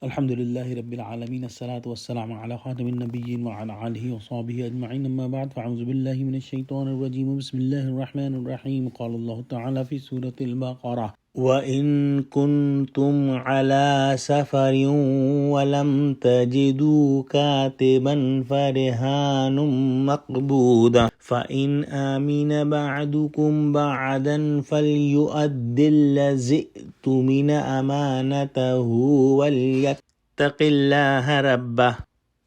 Alhamdulillahi Rabbil Alameen, As-salatu was-salamu ala khatamin nabiyyin wa ala alihi wa sahbihi ajma'in, amma ba'd, fa'auzu billahi minash shaitanir rajim, bismillahir rahmanir rahim. Qala Allah ta'ala fi suratil Baqarah: وَإِن كُنتُمْ عَلَى سَفَرٍ وَلَمْ تَجِدُوا كَاتِبًا فَرِهَانٌ مَقْبُودٌ فَإِنْ آمِنَ بَعْضُكُمْ بَعْضًا فَلْيُؤَدِّ الَّذِي اؤْتُمِنَ أَمَانَتَهُ وَلْيَتَّقِ اللَّهَ رَبَّهُ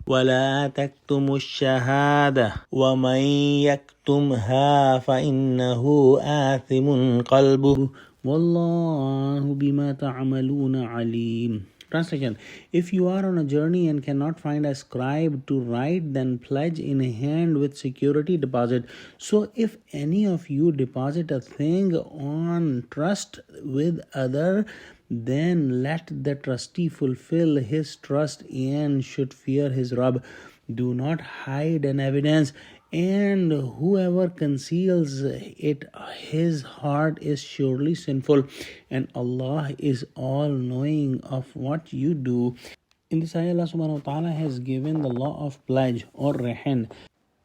ولا تكتموا الشهادة ومن يكتمها فإنه آثم قلبه والله بما تعملون عليم. Translation: If you are on a journey and cannot find a scribe to write, then pledge in hand with security deposit. So if any of you deposit a thing on trust with other, then let the trustee fulfill his trust and should fear his Rabb. Do not hide an evidence, and whoever conceals it, his heart is surely sinful, and Allah is all knowing of what you do. In this ayah, Allah subhanahu wa ta'ala has given the law of pledge or rehan.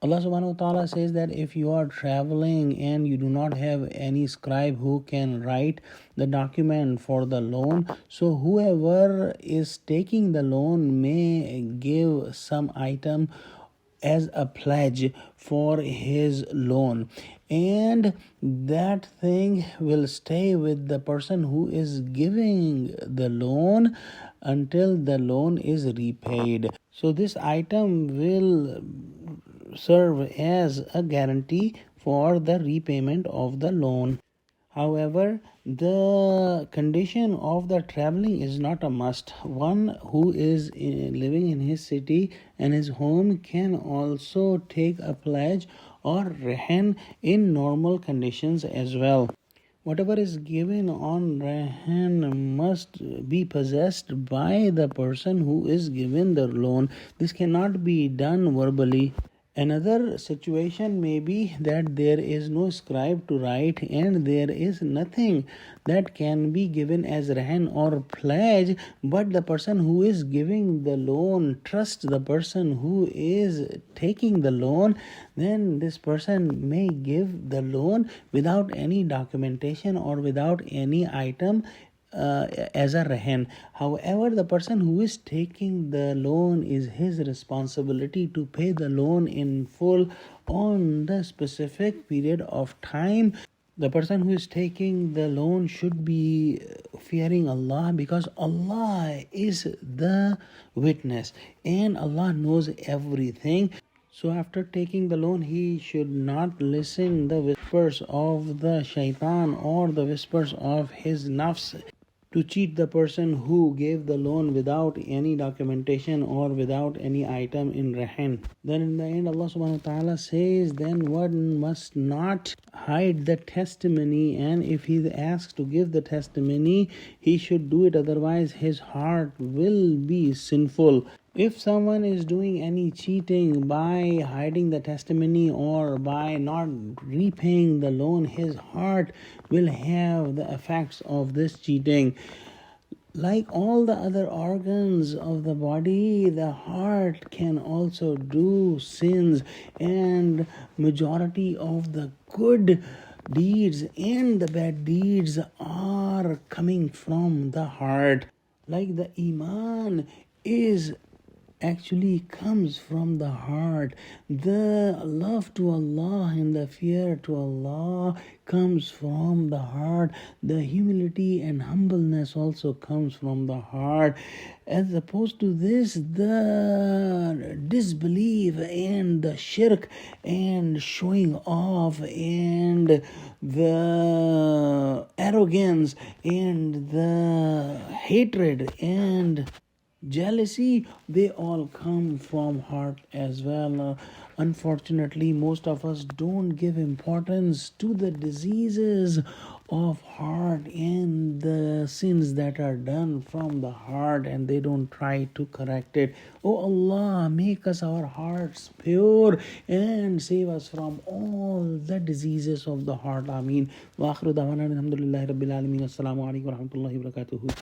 Allah subhanahu wa ta'ala says that if you are traveling and you do not have any scribe who can write the document for the loan, so whoever is taking the loan may give some item as a pledge for his loan, and that thing will stay with the person who is giving the loan until the loan is repaid. So this item will serve as a guarantee for the repayment of the loan. However, the condition of the traveling is not a must. One who is living in his city and his home can also take a pledge or rehan in normal conditions as well. Whatever is given on rehan must be possessed by the person who is given the loan. This cannot be done verbally. Another situation may be that there is no scribe to write and there is nothing that can be given as rehan or pledge, but the person who is giving the loan trusts the person who is taking the loan. Then this person may give the loan without any documentation or without any item as a rehan. However, the person who is taking the loan is his responsibility to pay the loan in full on the specific period of time. The person who is taking the loan should be fearing Allah, because Allah is the witness and Allah knows everything. So after taking the loan, he should not listen the whispers of the shaitan or the whispers of his nafs to cheat the person who gave the loan without any documentation or without any item in rehan. Then in the end, Allah subhanahu wa ta'ala says, then one must not hide the testimony, and if he is asked to give the testimony, he should do it, otherwise his heart will be sinful. If someone is doing any cheating by hiding the testimony or by not repaying the loan, his heart will have the effects of this cheating. Like all the other organs of the body, the heart can also do sins, and majority of the good deeds and the bad deeds are coming from the heart. Like the iman is actually comes from the heart. The love to Allah and the fear to Allah comes from the heart. The humility and humbleness also comes from the heart. As opposed to this, the disbelief and the shirk and showing off and the arrogance and the hatred and jealousy, they all come from heart as well. Unfortunately, most of us don't give importance to the diseases of heart and the sins that are done from the heart, and they don't try to correct it. Oh Allah, make us our hearts pure and save us from all the diseases of the heart. Ameen. Wa akhiru da'wana alhamdulillahi rabbil alamin. Assalamu alaikum wa rahmatullahi wa barakatuhu.